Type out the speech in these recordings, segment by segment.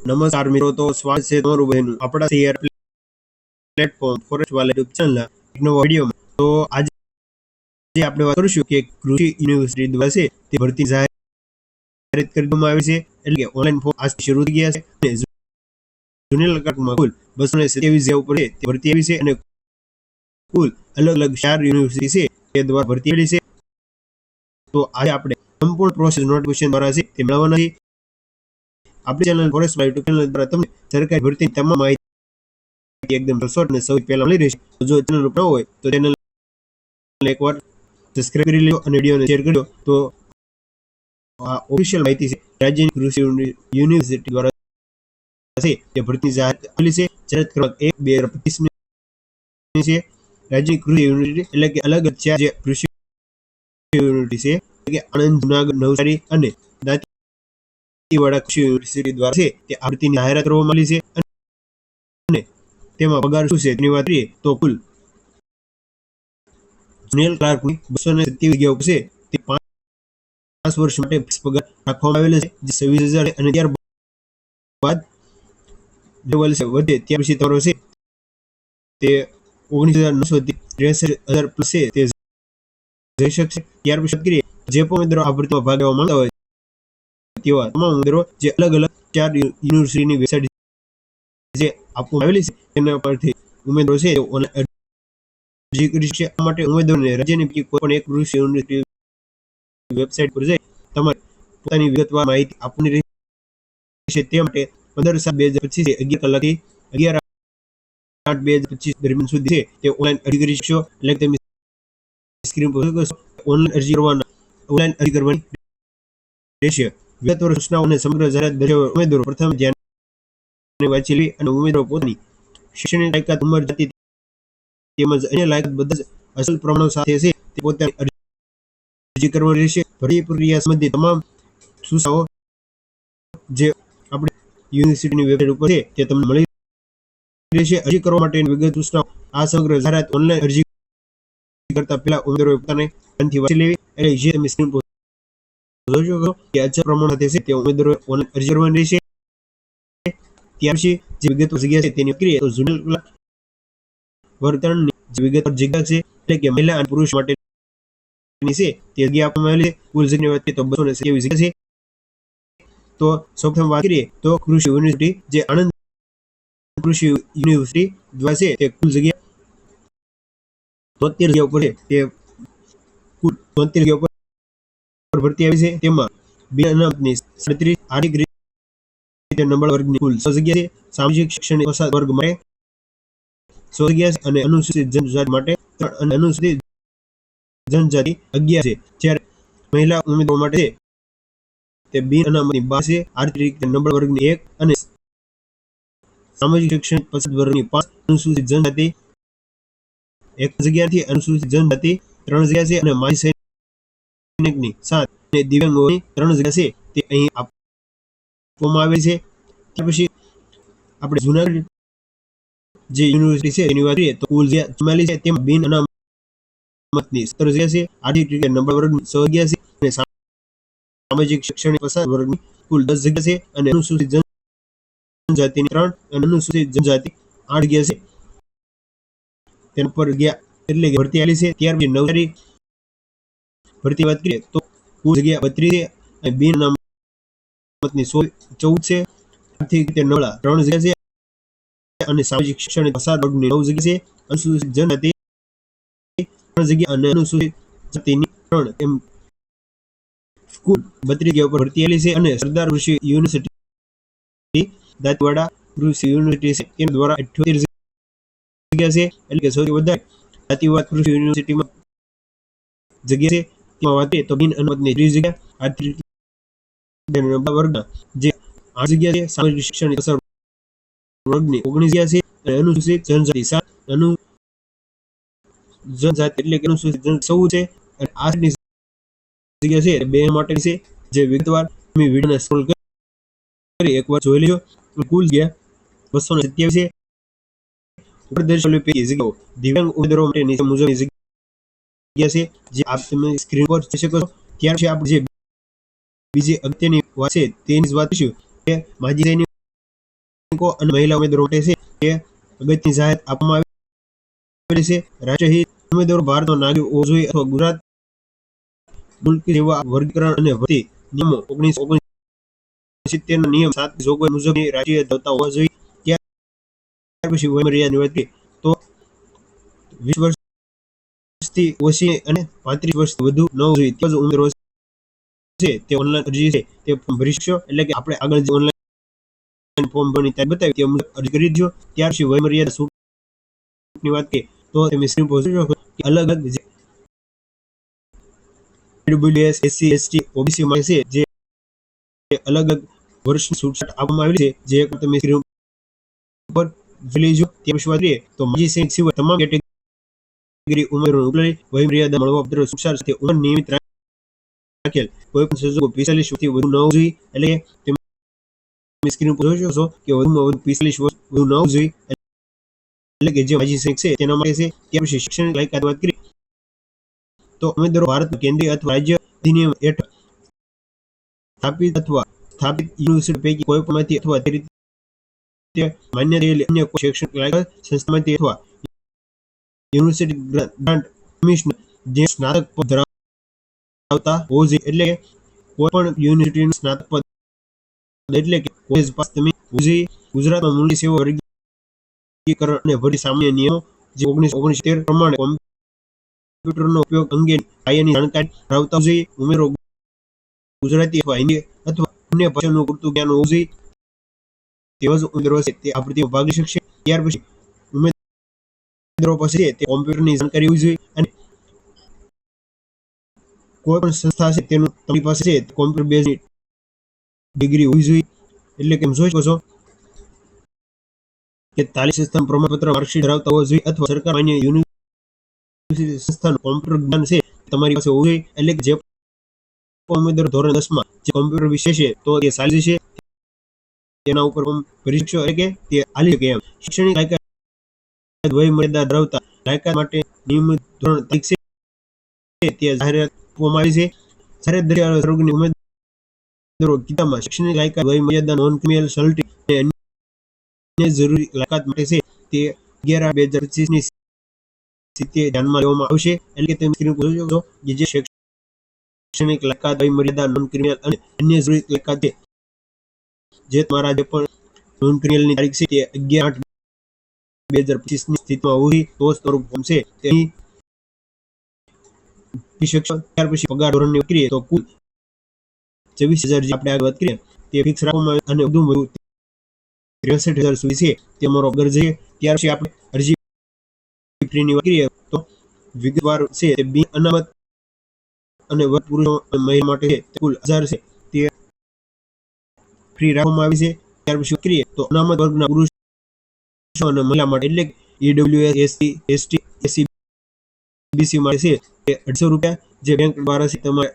नमस्कार मित्रों, तो स्वागत है તમારું બહેનું આપણા શેર પ્લેટફોર્મ ફોરેસ્ટ વાલા યુટ્યુબ ચેનલ એક નવો વિડીયોમાં. તો આજે આપણે વાત કરીશું કે કૃષિ યુનિવર્સિટી દ્વારા છે તે ભરતી જાહેરાત કરી દેવામાં આવી છે. એટલે કે ઓનલાઈન ફોર્મ આજથી શરૂ થઈ ગયા છે અને જુનિયર ક્લાર્કમાં કુલ 227 જગ્યા ઉપર છે તે ભરતી આવી છે અને કુલ અલગ અલગ 4 યુનિવર્સિટી છે તે દ્વારા ભરતી આવી છે. તો આજે આપણે સંપૂર્ણ પ્રોસેસ નોટિફિકેશન દ્વારા છે તે મેળવવાના છે. આપણી ચેનલ ફોરેસ્ટ યુટ્યુબ ચેનલ દ્વારા તમને સરકારી ભરતીની તમામ માહિતી એકદમ સચોટ અને સૌથી પહેલા મળી રહેશે. તો જો ચેનલ ઉપર ન હોય તો ચેનલને એકવાર સબસ્ક્રાઇબ કરી લો અને વિડીયોને શેર કરી દો. તો આ ઓફિશિયલ માહિતી છે રાજ્યની કૃષિ યુનિવર્સિટી દ્વારા છે તે ભરતી જાહેરાત આપેલી છે. જાહેરાત ક્રમાંક 1/2025 છે. રાજ્યની કૃષિ યુનિવર્સિટી એટલે કે અલગ 4 જે કૃષિ યુનિવર્સિટી છે એટલે કે આણંદ, જુનાગઢ, નવસારી અને દાંતીવાડા કૃષિ યુનિવર્સિટી દ્વારા છે તે આ ભરતીની જાહેરાત કરવામાં આવી છે. અને તેમાં પગાર શું છે તેની વાત કરીએ તો કુલ જુનિયર ક્લાર્કની 227 જગ્યાઓ છે તે 5 વર્ષ માટે ફિક્સ પગાર રાખવામાં આવેલો છે, જે 26,000 અને ત્યારબાદ લેવલ છે વધે ત્યાર પછી તમારો છે તે 19,900 થી 63,000 પ્લસ છે તે જઈ શકશે. ત્યાર પછી કરીએ જે પણ ઉમેદવારો આ ભરતીમાં ભાગ લેવા માંગતા હોય તેવા તમામ ઉમેદવારો જે અલગ અલગ 4 યુનિવર્સિટીની વેબસાઇટ જે આપવામાં આવેલી છે તેના પરથી ઉમેદવારો છે ઓનલાઈન અરજી કરી શકશે. આ માટે ઉમેદવારોને રાજ્યની પૈકી કોઈ પણ એક કૃષિ યુનિવર્સિટી વેબસાઇટ પર જઈ તમારે પોતાની વિગતવાર માહિતી આપવાની રહેશે. તે માટે 15/7/2025 11 કલાકથી 11/8/2025 દરમિયાન સુધી છે તે ઓનલાઈન અરજી કરી શકશો. એટલે કે તમે સ્ક્રીન પર જોઈ શકો છો ઓનલાઈન અરજી કરવાની રહેશે. વિગતવાર સૂચનાઓ અને સમગ્ર જાહેરાત દર્શાવવા ઉમેદવારો પ્રથમ ધ્યાને વાંચી લેવી અને ઉમેદવારો પોતાની શૈક્ષણિક લાયકાત, ઉંમર, જાતિ તેમજ અન્ય લાયકાત બધા જ અસલ પ્રમાણો સાથે છે તે પોતાની અરજી કરવાની રહેશે. ભરતી પ્રક્રિયા સંબંધિત તમામ સૂચનાઓ જે આપણી યુનિવર્સિટીની વેબસાઇટ ઉપર છે તે તમને મળી રહેશે. અરજી કરવા માટેની વિગત સૂચનાઓ આ સમગ્ર જાહેરાત ઓનલાઈન અરજી કરતા પહેલા ઉમેદવારોએ પોતાને ધ્યાનથી વાંચી લેવી. એટલે જે તમે સ્ક્રીન પર જોઈ શકો કે અચલ પ્રમાણ સાથે છે તે ઉમેદવારોએ ઓનલાઈન અરજી કરવાની રહેશે. ત્યાર પછી જે વિગતવાર જગ્યા છે તેની કરીએ તો જુનિયર ક્લાર્ક વર્તનની જે વિગતવાર જગ્યા છે એટલે કે મહિલા અને પુરુષ માટેની છે તે જગ્યા આપવામાં આવેલી છે. કુલ જગ્યાની વાત કરીએ તો 227 જગ્યા છે. તો સૌપ્રથમ વાત કરીએ તો કૃષિ યુનિવર્સિટી જે આણંદ કૃષિ યુનિવર્સિટી દ્વારા છે તે કુલ જગ્યા 73 જગ્યા ઉપર છે તે કુલ 73 જગ્યા ઉપર ભરતી આવી છે. તેમાં બિન અનામતની 37, આર્થિક રીતે નબળા વર્ગની કુલ 6 જગ્યા છે. સામાજિક શૈક્ષણિક પછાત વર્ગ માટે 100 જગ્યા છે અને અનુસૂચિત જનજાતિ માટે 3 અને અનુસૂચિત જનજાતિ 11 છે. જ્યારે મહિલા ઉમેદવારો માટે છે તે બિન અનામતની 12 છે, આર્થિક રીતે નબળા વર્ગની 1 અને સામાજિક શૈક્ષણિક પછાત વર્ગની 5, અનુસૂચિત જનજાતિ 1 જગ્યાથી અનુસૂચિત જનજાતિ 3 જગ્યા છે અને માજી સૈનિકની 7 અને દિવ્યાંગોની 3 જગ્યા છે તે અહીં આપવામાં આવેલી છે. ત્યાર પછી આપણે જુનાગઢ જે યુનિવર્સિટી છે તેની વાત કરીએ તો કુલ જગ્યા 44 છે. તેમાં બિન અનામતની 17 જગ્યા છે, આર્થિક રીતે નબળા વર્ગની 6 જગ્યા છે અને સામાજિક શૈક્ષણિક પછાત વર્ગની કુલ 10 જગ્યા છે અને અનુસૂચિત જનજાતિની 3 અને અનુસૂચિત જનજાતિ 8 જગ્યા છે. તેના પર ગયા એટલે કે ભરતી આવેલી છે. ત્યાર પછી નવસારી ભરતી વાત કરીએ તો કુલ જગ્યા 32 છે અને બિન અનામતની 14 છે, આર્થિક રીતે નબળા 3 જગ્યા છે અને સામાજિક શૈક્ષણિક પછાત વર્ગની 9 જગ્યા છે. અનુસૂચિત જનજાતિ 3 જગ્યા અને અનુસૂચિત જાતિની 3 એમ કુલ 32 જગ્યા ઉપર ભરતી આવેલી છે. અને સરદાર કૃષિ યુનિવર્સિટી દાંતીવાડા કૃષિ યુનિવર્સિટી છે તેના દ્વારા 78 જગ્યા છે. એટલે કે સૌથી વધારે દાંતીવાડા કૃષિ યુનિવર્સિટીમાં જગ્યા છે. તેમાં વાત કરીએ તો બિન અનામતની 30 જગ્યા, આર્થિક રીતે નબળા વર્ગના જે 8 જગ્યા છે, સામાજિક શૈક્ષણિક પછાત વર્ગની 19 જગ્યા છે અને અનુસૂચિત જનજાતિ 7, જનજાતિ એટલે કે અનુસૂચિત જન 14 છે અને આર્થિક જગ્યા છે બે માટેની છે. જે વિગતવાર તમે વિડીયોને સ્ક્રોલ કરી એકવાર જોઈ લેજો. કુલ જગ્યા 227 છે. ઉપર દર્શાવેલી પૈકી જગ્યાઓ દિવ્યાંગ ઉમેદવારો માટે નીચે મુજબની જગ્યા છે જે આપ તમે સ્ક્રીન પર જોઈ શકો છો. ત્યાર પછી આપણે જે બીજી અગત્યની વાત છે તેની જ વાત કરીશું કે માજી સૈનિક સૈનિકો અને મહિલા ઉમેદવારો માટે છે તે અગત્યની જાહેરાત આપવામાં આવેલી છે. રાષ્ટ્રીય હિત ઉમેદવારો ભારતનો નાગરિક હોવો જોઈએ અથવા ગુજરાત મુલકી સેવા વર્ગીકરણ અને ભરતી નિયમો 1969 ના નિયમ 7 જોગવાઈ મુજબની રાષ્ટ્રીય ધરાવતા હોવા જોઈએ. ત્યાર પછી વયમર્યાદાની વાત કરીએ તો 20 વર્ષથી ઓછી અને 35 વર્ષથી વધુ ન હોવું જોઈએ. તેવા જ ઉમેદવારો છે તે ઓનલાઈન અરજી છે તે ફોર્મ ભરી શકશો. એટલે કે આપણે આગળ જે ઓનલાઈન ફોર્મ ભરવાની તારીખ બતાવી તે મુજબ અરજી કરી દેજો. ત્યાર પછી વયમર્યાદા છૂટની વાત કરીએ તો તમે સ્ક્રીન પર જોઈ શકો કે અલગ અલગ જે AWS, SC, ST, OBC માટે છે જે અલગ અલગ વર્ષની છૂટછાટ આપવામાં આવેલી છે જે તમે સ્ક્રીન પર જોઈ લેજો. ત્યાર પછી વાત કરીએ તો માજી સૈનિક સિવાય તમામ કેટેગરી ઉમેદવારોને ઉપલબ્ધ વયમર્યાદા મળવાપાત્ર છૂટછાટ સાથે ઉંમર નિયમિત રાખેલ. કોઈ પણ સંજોગો 45 વર્ષથી વધુ ન હોવું જોઈએ. એટલે કે તમે સ્ક્રીન પર જોઈ શકો છો કે વધુમાં વધુ 45 વર્ષ વધુ ન હોવું જોઈએ. એટલે કે જે માજી સૈનિક છે તેના માટે છે. ત્યાર પછી શૈક્ષણિક લાયકાત વાત કરીએ તો ઉમેદવારો ભારતના કેન્દ્રીય અથવા રાજ્ય અધિનિયમ હેઠળ સ્થાપિત યુનિવર્સિટી પૈકી કોઈ પણમાંથી અથવા તે રીતે માન્ય થયેલી અન્ય કોઈ શૈક્ષણિક લાયકાત સંસ્થામાંથી અથવા યુનિવર્સિટી ગ્રાન્ટ કમિશનર જે સ્નાતક પદ ધરાવતા હોવું જોઈએ. એટલે કે કોઈ પણ યુનિવર્સિટીનું સ્નાતક પદ એટલે કે કોલેજ પાસ તમે હોવું જોઈએ. ગુજરાતમાં મુલકી સેવા વર્ગીકરણ અને ભરતી સામાન્ય નિયમો જે 1969 પ્રમાણે કોમ્પ્યુટરનો ઉપયોગ અંગેની પાયાની જાણકારી ધરાવતા હોવું જોઈએ. ઉમેદવારો ગુજરાતી અથવા હિન્દી અથવા અન્ય ભાષાનું પૂરતું જ્ઞાન હોવું જોઈએ. તેવા જ ઉમેદવારો છે તે આ ભરતીમાં ભાગ લઈ શકશે. ત્યાર પછી ઉમેદવારો પાસે તે કોમ્પ્યુટરની જાણકારી હોવી જોઈએ અને કોઈ પણ સંસ્થા છે તેનું તમારી પાસે છે કોમ્પ્યુટર બેઝની ડિગ્રી હોવી જોઈએ. એટલે કે જોઈ શકો છો કે તાલીમ સંસ્થાનું પ્રમાણપત્ર માર્કશીટ ધરાવતા હોવા જોઈએ અથવા સરકાર માન્ય યુનિવર્સિટી સંસ્થાનું કોમ્પ્યુટર જ્ઞાન છે તમારી પાસે હોવું જોઈએ. એટલે કે જે ઉમેદવાર ધોરણ 10 માં જે કોમ્પ્યુટર વિષય છે તો તે સારી છે તેના ઉપર ફોર્મ ભરી શકશો. એટલે કે તે આલી શકે એમ. શૈક્ષણિક લાયકાત વયમર્યાદા ધરાવતા લાયકાત માટે નિયમિત ધોરણ તારીખ છે તે જાહેરાત આપવામાં આવી છે. જાહેરાત દરમિયાન સર્વગ્રાહી ઉમેદવારો કિતાબમાં શૈક્ષણિક લાયકાત વયમર્યાદા નોન ક્રિમિનલ સર્ટિ અને અન્ય જરૂરી લાયકાત માટે છે તે 11/2025 ની સ્થિતિએ ધ્યાનમાં લેવામાં આવશે. એટલે કે તમે સ્ક્રીન પર જોઈ શકો છો કે જે શૈક્ષણિક લાયકાત વયમર્યાદા નોન ક્રિમિનલ અને અન્ય જરૂરી લાયકાત છે જે તમારા જે પણ નોન ક્રિમિનલની તારીખ છે તે 11/8/2025 ની સ્થિતિમાં હોવી તો જ તમારું ફોર્મ છે તે ભરી શકશો. ત્યાર પછી પગાર ધોરણની વાત કરીએ તો કુલ 24,000 જે આપણે આગળ વાત કરીએ તે ફિક્સ રાખવામાં આવે અને વધુમાં વધુ 63,000 સુધી છે તે અમારો પગાર છે. ત્યાર પછી આપણે અરજી ફીની વાત કરીએ તો વિગતવાર છે તે બિન અનામત અને વર્ગ પુરુષો અને મહિલા માટે છે તે કુલ 1000 છે તે ફ્રી રાખવામાં આવી છે. ત્યાર પછી કરીએ તો અનામત વર્ગના પુરુષો અને મહિલા માટે એટલે EWS, SC, ST, SC, BC માટે છે તે 800 રૂપિયા જે બેંક દ્વારા છે તમારે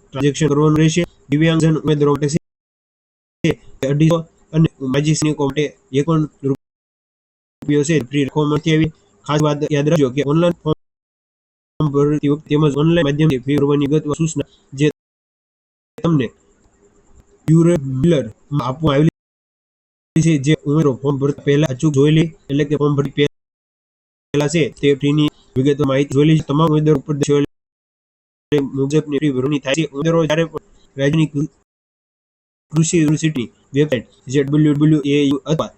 ટ્રાન્ઝેક્શન કરવાનું રહેશે. દિવ્યાંગજન ઉમેદવારો માટે છે તે 250 અને માજી સૈનિકો માટે 51 રૂપિયા છે ફ્રી રાખવામાં આવી. ખાસ વાત યાદ રાખજો કે ઓનલાઈન ફોર્મ ભરતી વખતે તેમજ ઓનલાઈન માધ્યમથી ફી ભરવાની વિગતવાર સૂચના જે તમને યુરેબ્લર માં આપવામાં આવેલી છે જે ઉમેદવારો ફોર્મ ભરતા પહેલા અચૂક જોઈ લે. એટલે કે ફોર્મ ભરતી પહેલા છે તે ફીની વિગતવાર માહિતી જોઈ લેજો. તમામ ઉમેદવારો ઉપર દર્શાવેલ મુજબની ફી ભરવાની થાય છે. ઉમેદવારો જ્યારે પણ રાજ્યની કૃષિ યુનિવર્સિટી વેબસાઇટ જે WWAU અથવા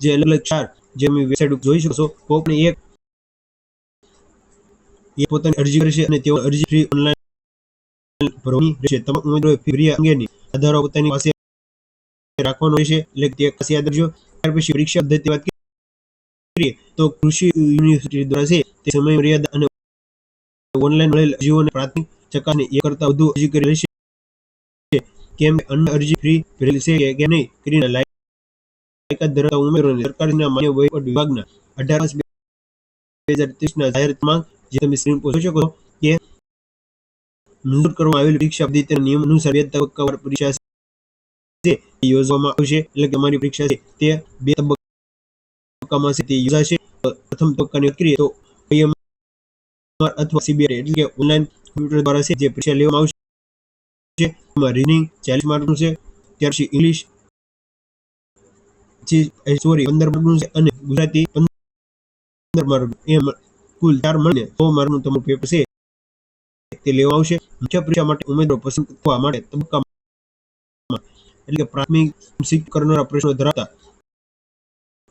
જે અલગ અલગ 4 જે અમે વેબસાઇટ ઉપર જોઈ શકો છો કોઈ પણ એક પોતાની અરજી કરશે અને તેઓ અરજી ફ્રી ઓનલાઈન ભરવાની રહેશે. તમામ ઉમેદવારોએ ફી ભર્યા અંગેની આધારો પોતાની પાસે રાખવાનો રહેશે. એટલે તે ખાસ યાદ રાખજો. ત્યાર પછી પરીક્ષા પદ્ધતિ વાત કરીએ તો કૃષિ યુનિવર્સિટી દ્વારા છે તે સમય મર્યાદા અને ઓનલાઈન મળેલ અરજીઓને પ્રાથમિક ચકાસણી એક કરતાં વધુ અરજી કરી રહેશે કેમ કે અન્ય અરજી ફ્રી ભરેલી છે કે નહીં કરીને લાયકાત ધરાવતા ઉમેદવારોને સરકારના માન્ય વહીવટ વિભાગના 18/5/2023 ના જાહેર માંગ જે તમે સ્ક્રીન પર જોઈ શકો છો કે મંજૂર કરવામાં આવેલી પરીક્ષા પદ્ધતિના નિયમ અનુસાર 2 તબક્કાવાર પરીક્ષા છે તે યોજવામાં આવશે. એટલે કે અમારી પરીક્ષા છે તે 2 તબક્કામાં છે તે યોજાશે. પ્રથમ તબક્કાની વાત કરીએ તો OMR અથવા CBRE એટલે કે ઓનલાઈન કોમ્પ્યુટર દ્વારા છે જે પરીક્ષા લેવામાં આવશે. એમાં રીઝનિંગ 40 માર્કનું છે. ત્યાર પછી ઇંગ્લિશ 15 માર્કનું છે અને ગુજરાતી 15 માર્ક, એમ કુલ 4 મળીને 100 માર્કનું તમારું પેપર છે તે લેવામાં આવશે. મુખ્ય પરીક્ષા માટે ઉમેદવારો પસંદ કરવા માટે તબક્કામાં એટલે કે પ્રાથમિક શિક્ષણ કરનારા પ્રશ્નો ધરાવતા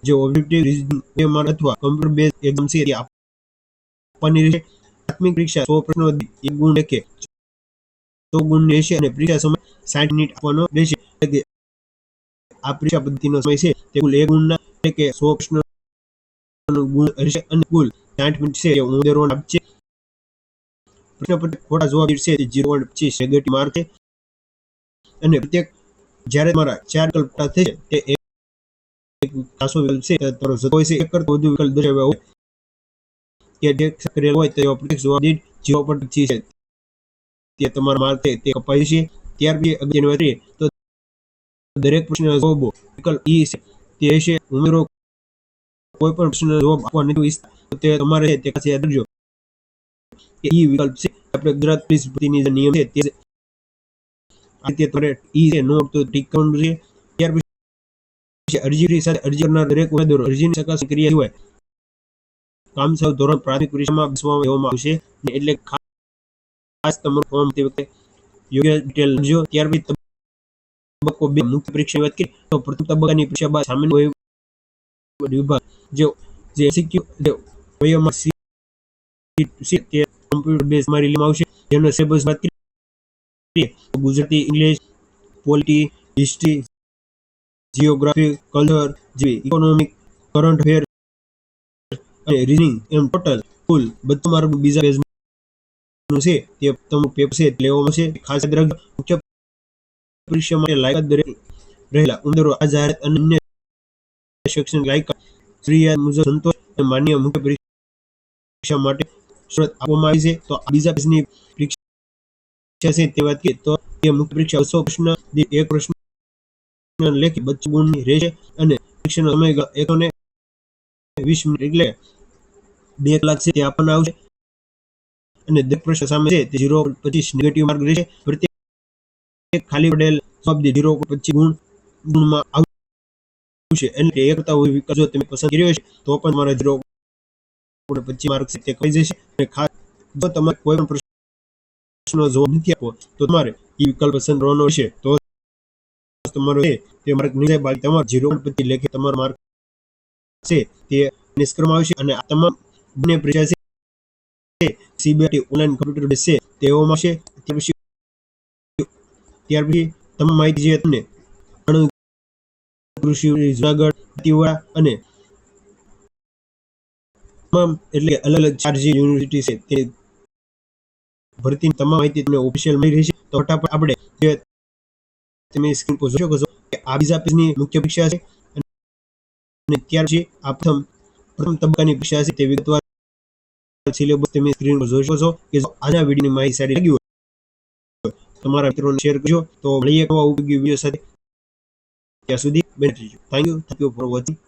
જે ઓબ્જેક્ટિવ રીઝનિંગ OMR અથવા કમ્પ્યુટર બેઝ એક્ઝામ છે તે આપવાની રહેશે. પ્રાથમિક પરીક્ષા 100 પ્રશ્નો દીઠ 1 ગુણ લેખે 100 ગુણની રહેશે અને પરીક્ષા સમય 60 મિનિટ આપવાનો રહેશે. એટલે કે આ પરીક્ષા પદ્ધતિનો સમય છે તે કુલ 1 ગુણના એટલે કે 100 પ્રશ્નો ગુણ રહેશે અને કુલ 60 મિનિટ છે એ ઉમેદવારોને આપશે. પ્રશ્નપત્ર ખોટા જવાબ છે તે 0.25 નેગેટિવ માર્ક છે અને પ્રત્યેક જ્યારે તમારા 4 વિકલ્પ ખોટા થશે તે એક ખાસો વિકલ્પ છે તમારો જતો હોય છે એક કરતા વધુ વિકલ્પ દર્શાવ્યા હોય કે જે કરેલ હોય તો પ્રત્યેક જવાબ દીઠ 0.25 છે તે તમારા માર્ક છે તે કપાય છે. ત્યાર પછી અગત્યની વાત કરીએ તો દરેક પ્રશ્નના જવાબો વિકલ્પ ઈ છે તે રહેશે. ઉમેદવારો કોઈ પણ પ્રશ્નનો જવાબ આપવા નથી ઈચ્છતા તો તે તમારે તે ખાસ યાદ રાખજો કે ઈ વિકલ્પ છે આપણે ગુજરાત પોલીસ ભરતીની જે નિયમ છે તે આ રીતે તમારે ઈ છે નો તો ટીક કરવાનું છે. ત્યાર પછી અરજી સાથે અરજી કરનાર દરેક ઉમેદવારો અરજીની ચકાસણી કર્યા સિવાય કામચલાઉ ધોરણ પ્રાથમિક પરીક્ષામાં બેસવામાં લેવામાં આવશે એટલે ખાસ તમારું ફોર્મ તે વખતે યોગ્ય ડિટેલ લખજો. ત્યાર પછી તબક્કો 2 મુખ્ય પરીક્ષાની વાત કરીએ તો પ્રથમ તબક્કાની પરીક્ષા બાદ સામાન્ય વિભાગ જે MCQ જે OMR સીટ તે કમ્પ્યુટર બેઝ મારી લેવામાં આવશે. જેનો સિલેબસ વાત કરીએ તો Gujarati, English, polity, history, geography, culture જેવી ઇકોનોમિક, કરંટ અફેર અને રીઝનિંગ એમ ટોટલ કુલ 32 માર્કનું બીજા બેઝનું છે તે તમારું પેપર છે લેવામાં આવશે. ખાસ યાદ રાખજો મુખ્ય પરીક્ષા માટે લાયકાત દરેક રહેલા ઉમેદવારો આ જાહેરાત અને અન્ય શૈક્ષણિક લાયકાત ફરિયાદ મુજબ સંતોષ અને માન્ય મુખ્ય પરીક્ષા માટે શરત આપવામાં આવી છે. તો આ બીજા પેજની પરીક્ષા છે તે વાત કરીએ તો તે મુખ્ય પરીક્ષા 200 પ્રશ્ન દીઠ એક પ્રશ્ન લેખે 25 ગુણની રહેશે અને પરીક્ષાનો સમયગાળો 120 મિનિટ એટલે 2 કલાક છે તે આપવામાં આવશે અને દરેક પ્રશ્ન સામે છે તે 0.25 નેગેટિવ માર્ક રહેશે. પ્રત્યેક ખાલી પડેલ જવાબ દીઠ 0.25 ગુણમાં આવશે એટલે એક કરતા વધુ વિકલ્પ જો તમે પસંદ કર્યો છે તો પણ તમારા 0.25 માર્ક છે તે કપાઈ જશે. અને ખાસ જો તમારે કોઈ પણ પ્રશ્નનો જવાબ નથી આપવો તો તમારે એ વિકલ્પ પસંદ કરવાનો રહેશે તો તમારો તે માર્ક નહીં જાય. બાકી તમારો 0.25 લેખે તમારો માર્ક છે તે નિષ્કર્ષમાં આવશે અને આ તમામ બંને પરીક્ષા છે CBIT ઓનલાઈન કમ્પ્યુટર બેઝ છે તેઓમાં આવશે. ત્યાર પછી તમામ માહિતી જે તમને કૃષિ જુનાગઢ તિવાડા અને તમામ એટલે અલગ અલગ 4 જે યુનિવર્સિટી છે તે ભરતીની તમામ માહિતી તમને ઓફિશિયલ મળી રહેશે. તો ફટાફટ આપણે તમે સ્ક્રીન પર જોઈ શકો છો કે આ બીજા પેજની મુખ્ય પરીક્ષા છે અને ત્યાર પછી આ પ્રથમ તબક્કાની પરીક્ષા છે તે વિગતવાર સિલેબસ તમે સ્ક્રીન પર જોઈ શકો છો. કે જો આજના વિડીયોની માહિતી સારી લાગી હોય તમારા મિત્રોને શેર કરજો. તો મળીએ નવા ઉપયોગી વિડીયો સાથે. ત્યાં સુધી બેઠ રહેજો. Thank you for watching.